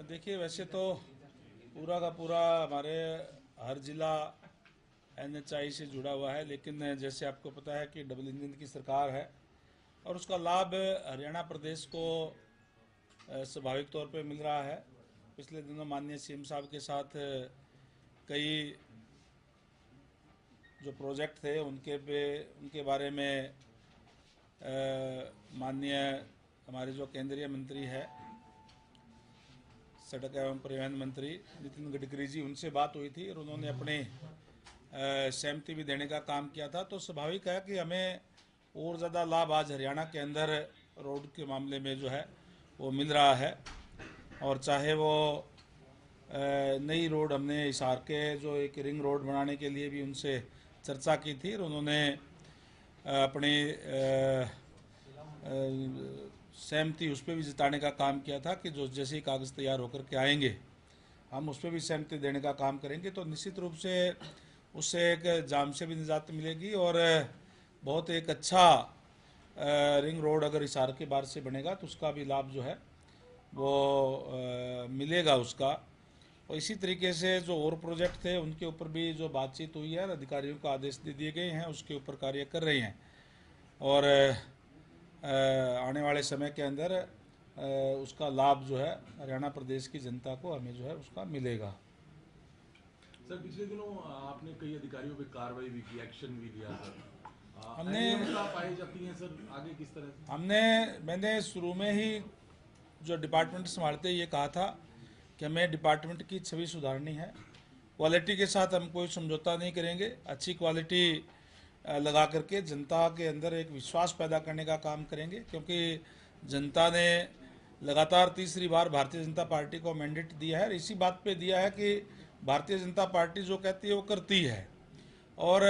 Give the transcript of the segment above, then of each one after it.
देखिए, वैसे तो पूरा का पूरा हमारे हर जिला एनएचआई से जुड़ा हुआ है, लेकिन जैसे आपको पता है कि डबल इंजन की सरकार है और उसका लाभ हरियाणा प्रदेश को स्वाभाविक तौर पे मिल रहा है। पिछले दिनों माननीय सीएम साहब के साथ कई जो प्रोजेक्ट थे उनके बारे में माननीय हमारे जो केंद्रीय मंत्री है, सड़क एवं परिवहन मंत्री नितिन गडकरी जी, उनसे बात हुई थी और उन्होंने अपने सहमति भी देने का काम किया था। तो स्वाभाविक है कि हमें और ज़्यादा लाभ आज हरियाणा के अंदर रोड के मामले में जो है वो मिल रहा है। और चाहे वो नई रोड, हमने हिसार के जो एक रिंग रोड बनाने के लिए भी उनसे चर्चा की थी और उन्होंने अपनी सहमति उस पर भी जताने का काम किया था कि जो जैसे ही कागज़ तैयार होकर के आएंगे हम उस पर भी सहमति देने का काम करेंगे। तो निश्चित रूप से उससे एक जाम से भी निजात मिलेगी और बहुत एक अच्छा रिंग रोड अगर हिसार के बाहर से बनेगा तो उसका भी लाभ जो है वो मिलेगा उसका। और इसी तरीके से जो और प्रोजेक्ट थे उनके ऊपर भी जो बातचीत हुई है, अधिकारियों को आदेश दे दिए गए हैं, उसके ऊपर कार्य कर रहे हैं और आने वाले समय के अंदर उसका लाभ जो है हरियाणा प्रदेश की जनता को हमें जो है उसका मिलेगा। सर, पिछले दिनों आपने कई अधिकारियों पे कार्रवाई भी की, एक्शन भी लिया सर। हमने पाई जाती हैं सर, आगे किस तरह से? मैंने शुरू में ही जो डिपार्टमेंट संभालते ये कहा था कि हमें डिपार्टमेंट की छवि सुधारनी है। क्वालिटी के साथ हम कोई समझौता नहीं करेंगे, अच्छी क्वालिटी लगा करके जनता के अंदर एक विश्वास पैदा करने का काम करेंगे, क्योंकि जनता ने लगातार तीसरी बार भारतीय जनता पार्टी को मैंडेट दिया है। इसी बात पे दिया है कि भारतीय जनता पार्टी जो कहती है वो करती है और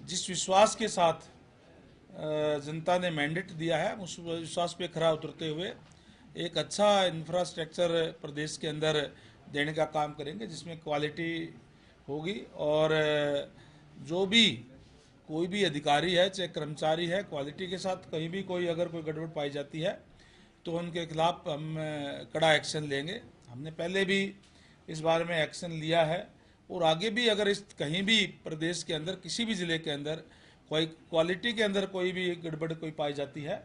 जिस विश्वास के साथ जनता ने मैंडेट दिया है उस विश्वास पे खरा उतरते हुए एक अच्छा इंफ्रास्ट्रक्चर प्रदेश के अंदर देने का काम करेंगे जिसमें क्वालिटी होगी और जो भी कोई भी अधिकारी है चाहे कर्मचारी है, क्वालिटी के साथ कहीं भी कोई अगर कोई गड़बड़ पाई जाती है तो उनके खिलाफ हम कड़ा एक्शन लेंगे। हमने पहले भी इस बारे में एक्शन लिया है और आगे भी अगर इस कहीं भी प्रदेश के अंदर किसी भी ज़िले के अंदर कोई क्वालिटी के अंदर कोई भी गड़बड़ कोई पाई जाती है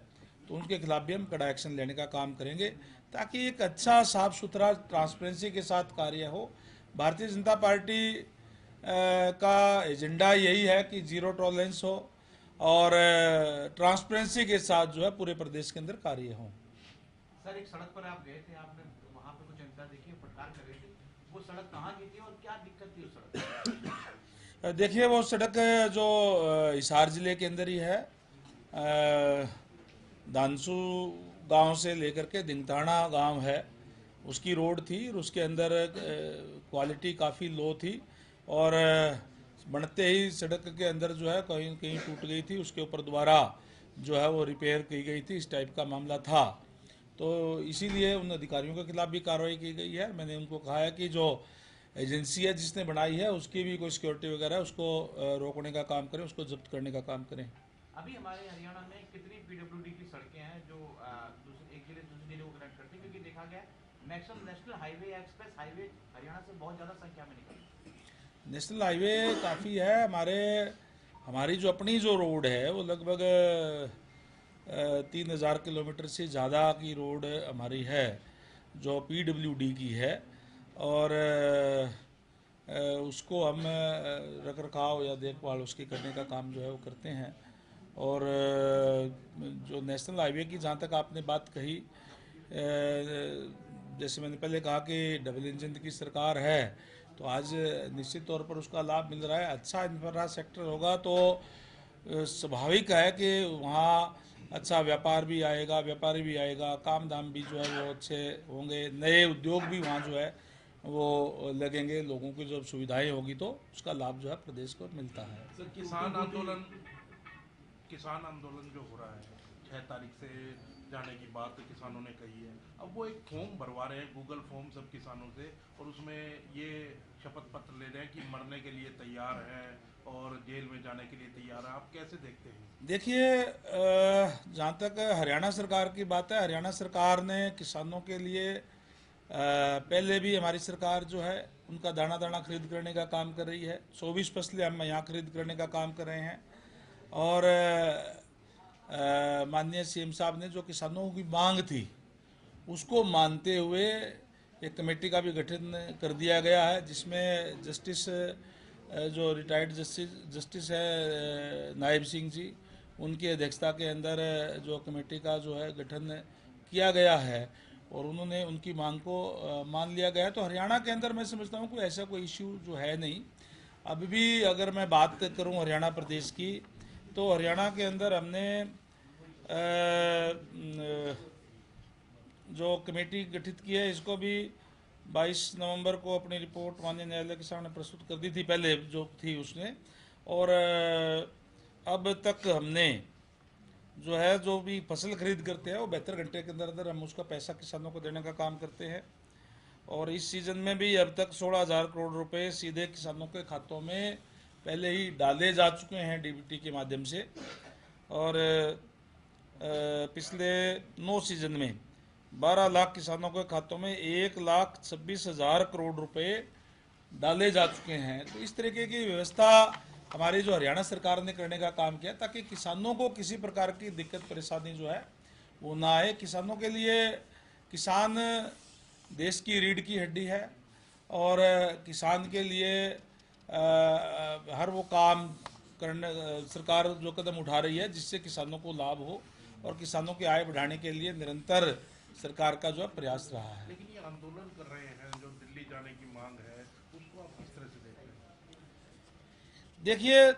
तो उनके खिलाफ भी हम कड़ा एक्शन लेने का काम करेंगे, ताकि एक अच्छा साफ सुथरा ट्रांसपेरेंसी के साथ कार्य हो। भारतीय जनता पार्टी का एजेंडा यही है कि जीरो टॉलरेंस हो और ट्रांसपेरेंसी के साथ जो है पूरे प्रदेश के अंदर कार्य हो। सर, एक सड़क पर आप गए थे, आपने वहाँ पे कुछ जनता देखी, फटकार कर रही थी, वो सड़क कहाँ की थी और क्या दिक्कत थी उस सड़क? देखिए, वो सड़क जो हिसार जिले के अंदर ही है, दानसू गांव से लेकर के दिंगताना गांव है, उसकी रोड थी और उसके अंदर क्वालिटी काफ़ी लो थी और बनते ही सड़क के अंदर जो है कहीं कहीं टूट गई थी, उसके ऊपर दोबारा जो है वो रिपेयर की गई थी, इस टाइप का मामला था। तो इसीलिए उन अधिकारियों के खिलाफ भी कार्रवाई की गई है। मैंने उनको कहा है कि जो एजेंसी है जिसने बनाई है उसकी भी कोई सिक्योरिटी वगैरह है उसको रोकने का काम करें, उसको जब्त करने का काम करें। अभी हमारे हरियाणा में कितनी पीडब्ल्यूडी की सड़कें हैं जो एक जिले दूसरे जिले को कनेक्ट करती है? क्योंकि देखा गया maximum national highway, express highway Haryana से बहुत ज़्यादा संख्या में निकलती है। नेशनल हाईवे काफ़ी है, हमारी जो अपनी जो रोड है वो लगभग 3000 किलोमीटर से ज़्यादा की रोड हमारी है जो पीडब्ल्यूडी की है और उसको हम रख रखाव या देखभाल उसकी करने का काम जो है वो करते हैं। और जो नेशनल हाईवे की जहाँ तक आपने बात कही, जैसे मैंने पहले कहा कि डबल इंजन की सरकार है तो आज निश्चित तौर पर उसका लाभ मिल रहा है। अच्छा इंफ्रास्ट्रक्चर होगा तो स्वाभाविक है कि वहाँ अच्छा व्यापार भी आएगा, व्यापारी भी आएगा, काम धाम भी जो है वो अच्छे होंगे, नए उद्योग भी वहाँ जो है वो लगेंगे, लोगों की जब सुविधाएं होगी तो उसका लाभ जो है प्रदेश को मिलता है। सर, किसान आंदोलन जो हो रहा है 6 तारीख से जाने की बात किसानों ने कही है, अब वो एक फॉर्म भरवा रहे हैं, गूगल फॉर्म सब किसानों से, और उसमें ये शपथ पत्र ले रहे हैं कि मरने के लिए तैयार हैं और जेल में जाने के लिए तैयार हैं। आप कैसे देखते हैं? देखिए, जहाँ तक हरियाणा सरकार की बात है, हरियाणा सरकार ने किसानों के लिए पहले भी हमारी सरकार जो है उनका दाना दाना खरीद करने का काम कर रही है। 24 फसलें हम यहाँ खरीद करने का काम कर रहे हैं। और माननीय सीएम साहब ने जो किसानों की मांग थी उसको मानते हुए एक कमेटी का भी गठन कर दिया गया है, जिसमें जस्टिस जो रिटायर्ड जस्टिस है नायब सिंह जी, उनकी अध्यक्षता के अंदर जो कमेटी का जो है गठन किया गया है और उन्होंने उनकी मांग को मान लिया गया है। तो हरियाणा के अंदर मैं समझता हूँ कोई ऐसा कोई इश्यू जो है नहीं। अभी भी अगर मैं बात करूँ हरियाणा प्रदेश की, तो हरियाणा के अंदर हमने जो कमेटी गठित की है इसको भी 22 नवंबर को अपनी रिपोर्ट माननीय न्यायालय के सामने प्रस्तुत कर दी थी, पहले जो थी उसने। और अब तक हमने जो है जो भी फसल खरीद करते हैं वो 72 घंटे के अंदर अंदर हम उसका पैसा किसानों को देने का काम करते हैं। और इस सीजन में भी अब तक 16,000 करोड़ रुपए सीधे किसानों के खातों में पहले ही डाले जा चुके हैं डीबीटी के माध्यम से। और पिछले 9 सीजन में 12 लाख किसानों के खातों में 1,26,000 करोड़ रुपए डाले जा चुके हैं। तो इस तरीके की व्यवस्था हमारी जो हरियाणा सरकार ने करने का काम किया ताकि किसानों को किसी प्रकार की दिक्कत परेशानी जो है वो ना आए। किसानों के लिए किसान देश की रीढ़ की हड्डी है और किसान के लिए हर वो काम करने सरकार जो कदम उठा रही है जिससे किसानों को लाभ हो और किसानों की आय बढ़ाने के लिए निरंतर सरकार का जो प्रयास रहा है। लेकिन ये आंदोलन कर रहे हैं जो दिल्ली जाने की मांग है, उसको आप किस तरह से देख रहे हैं? देखिए,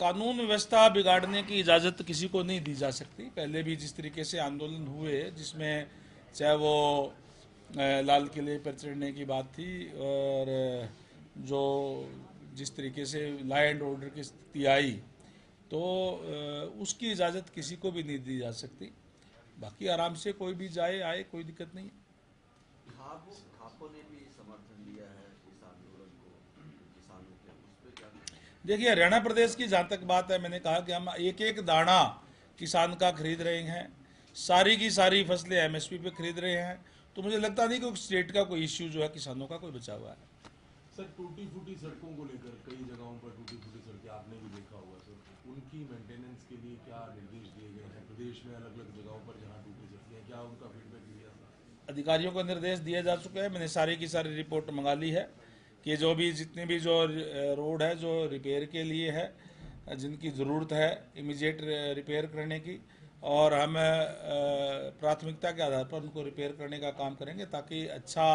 कानून व्यवस्था बिगाड़ने की इजाज़त किसी को नहीं दी जा सकती। पहले भी जिस तरीके से आंदोलन हुए जिसमें चाहे वो लाल किले पर चढ़ने की बात थी और जो जिस तरीके से लॉ एंड ऑर्डर की स्थिति आई, तो उसकी इजाज़त किसी को भी नहीं दी जा सकती। बाकी आराम से कोई भी जाए आए, कोई दिक्कत नहीं है। खापों ने भी समर्थन दिया है इस आंदोलन को किसानों के, उस पर क्या? देखिए, हरियाणा प्रदेश की जहाँ तक बात है, मैंने कहा कि हम एक एक दाना किसान का खरीद रहे हैं, सारी की सारी फसलें एमएसपी पे खरीद रहे हैं। तो मुझे लगता नहीं कि स्टेट का कोई इश्यू जो है किसानों का कोई बचा हुआ है। सर, टूटी फूटी सड़कों को लेकर कई जगहों पर टूटी फूटी सड़कें आपने भी देखा होगा सर, उनकी मेंटेनेंस के लिए क्या निर्देश दिए गए हैं? प्रदेश में अलग अलग जगहों पर जहां टूटी सड़कें हैं, क्या उनका फीडबैक लिया था? अधिकारियों को निर्देश दिए जा चुके हैं। मैंने सारी की सारी रिपोर्ट मंगा ली है कि जो भी जितने भी जो रोड है जो रिपेयर के लिए है, जिनकी ज़रूरत है इमीडिएट रिपेयर करने की, और हम प्राथमिकता के आधार पर उनको रिपेयर करने का काम करेंगे ताकि अच्छा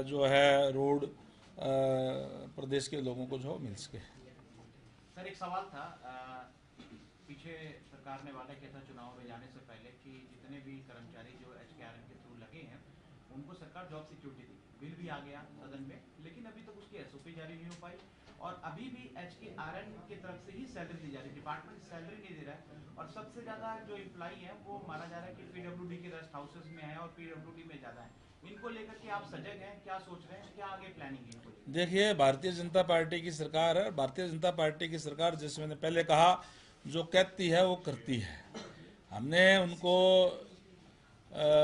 जो है रोड प्रदेश के लोगों को जो मिल सके। सर, एक सवाल था, पीछे सरकार ने वादा किया था चुनाव में जाने से पहले कि जितने भी कर्मचारी जो HKRN के थ्रू लगे हैं उनको सरकार जॉब सिक्योरिटी दी। बिल भी आ गया सदन में, लेकिन अभी तक उसकी SOP जारी नहीं हो पाई और अभी भी HKRN की तरफ से ही सैलरी दी जा रही है, डिपार्टमेंट सैलरी नहीं दे रहा है। और सबसे ज्यादा जो एम्प्लॉई है वो माना जा रहा है कि PWD के रेस्ट हाउसेस में है और PWD में ज्यादा है। इनको लेकर के आप सजग हैं, क्या सोच रहे हैं, क्या आगे प्लानिंग है इनको? देखिए, भारतीय जनता पार्टी की सरकार है। भारतीय जनता पार्टी की सरकार, जैसे मैंने पहले कहा, जो कहती है वो करती है। हमने उनको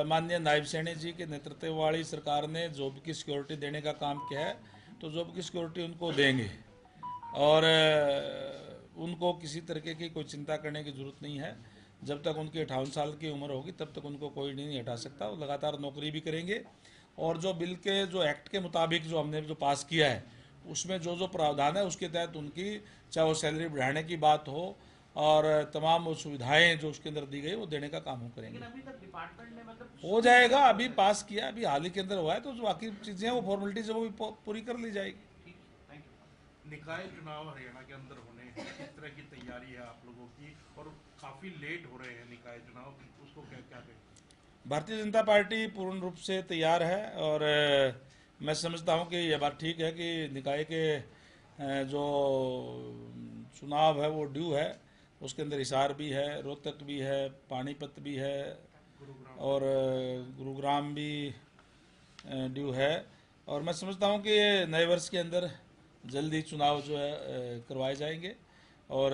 माननीय नायब सैनी जी के नेतृत्व वाली सरकार ने जॉब की सिक्योरिटी देने का काम किया है, तो जॉब की सिक्योरिटी उनको देंगे और उनको किसी तरीके की कोई चिंता करने की जरूरत नहीं है। जब तक उनकी 58 साल की उम्र होगी तब तक उनको कोई नहीं हटा सकता। वो लगातार नौकरी भी करेंगे और जो बिल के जो एक्ट के मुताबिक जो हमने जो पास किया है उसमें जो जो प्रावधान है उसके तहत उनकी चाहे वो सैलरी बढ़ाने की बात हो और तमाम वो सुविधाएं जो उसके अंदर दी गई वो देने का काम हम करेंगे। लेकिन अभी तक डिपार्टमेंट ने मतलब हो जाएगा, अभी पास किया, अभी हाल ही के अंदर हुआ है, तो जो बाकी चीज़ें हैं वो फॉर्मेलिटीज वो भी पूरी कर ली जाएगी। Thank you. निकाय चुनाव हरियाणा के अंदर होने हैं, किस तरह की तैयारी है आप लोगों की, और काफी लेट हो रहे हैं निकाय चुनाव, उसको क्या क्या कहें? भारतीय जनता पार्टी पूर्ण रूप से तैयार है और मैं समझता हूं कि यह बात ठीक है कि निकाय के जो चुनाव है वो ड्यू है, उसके अंदर हिसार भी है, रोहतक भी है, पानीपत भी है और गुरुग्राम भी ड्यू है। और मैं समझता हूं कि नए वर्ष के अंदर जल्दी चुनाव जो है करवाए जाएंगे। और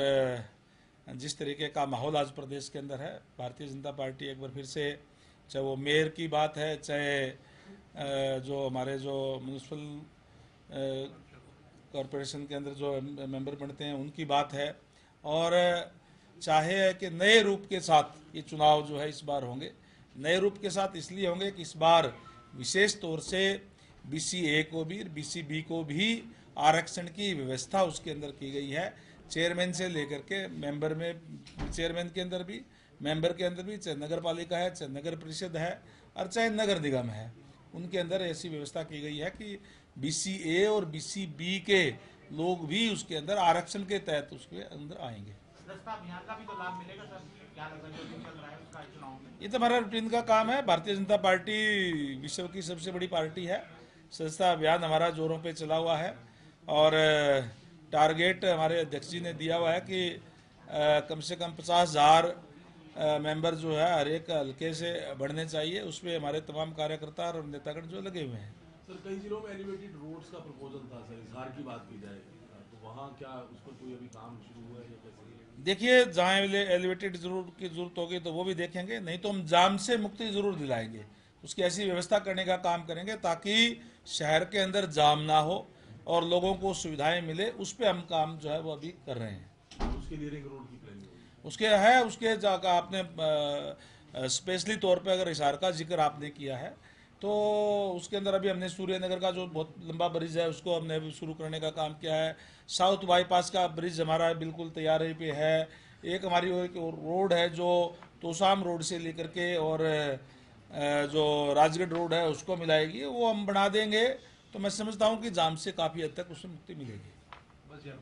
जिस तरीके का माहौल आज प्रदेश के अंदर है, भारतीय जनता पार्टी एक बार फिर से, चाहे वो मेयर की बात है, चाहे जो हमारे जो म्यूनसिपल कॉरपोरेशन के अंदर जो मेंबर बनते हैं उनकी बात है, और चाहे कि नए रूप के साथ ये चुनाव जो है इस बार होंगे। नए रूप के साथ इसलिए होंगे कि इस बार विशेष तौर से BC-A को भी BC-B को भी आरक्षण की व्यवस्था उसके अंदर की गई है। चेयरमैन से लेकर के मेंबर में, चेयरमैन के अंदर भी, मेंबर के अंदर भी, चाहे नगर पालिका है, चाहे नगर परिषद है और चाहे नगर निगम है, उनके अंदर ऐसी व्यवस्था की गई है कि BC-A और BC-B के लोग भी उसके अंदर आरक्षण के तहत उसके अंदर आएंगे। सदस्यता अभियान का भी तो लाभ मिलेगा सर, क्या लगता है जो भी चल रहा है उसका चुनाव में? ये तो हमारा रूटीन का काम है। भारतीय जनता पार्टी विश्व की सबसे बड़ी पार्टी है। सदस्यता अभियान हमारा जोरों पे चला हुआ है और टारगेट हमारे अध्यक्ष जी ने दिया हुआ है कि कम से कम 50,000 मेंबर जो है हर एक हल्के से बढ़ने चाहिए। उस पर हमारे तमाम कार्यकर्ता और नेतागण जो लगे हुए हैं। सर कई जिलों में एलिवेटेड रोड्स का प्रपोजल था सर, इजहार की बात की जाए तो वहाँ क्या उस पर कोई अभी काम शुरू हुआ है या कैसे? देखिए, जहाँ एलिवेटेड की जरूरत होगी तो वो भी देखेंगे, नहीं तो हम जाम से मुक्ति जरूर दिलाएंगे। उसकी ऐसी व्यवस्था करने का काम करेंगे ताकि शहर के अंदर जाम ना हो और लोगों को सुविधाएं मिले। उस पर हम काम जो है वो अभी कर रहे हैं। उसके लिए रिंग रोड की प्लानिंग होगी? उसके है, उसके जाकर आपने स्पेशली तौर पे अगर हिसार का जिक्र आपने किया है तो उसके अंदर अभी हमने सूर्य नगर का जो बहुत लंबा ब्रिज है उसको हमने अभी शुरू करने का काम किया है। साउथ बाईपास का ब्रिज हमारा बिल्कुल तैयारी पे है। एक हमारी एक रोड है जो तोसाम रोड से लेकर के और जो राजगढ़ रोड है उसको मिलाएगी, वो हम बना देंगे। तो मैं समझता हूँ कि जाम से काफ़ी हद तक उससे मुक्ति मिलेगी। बस यार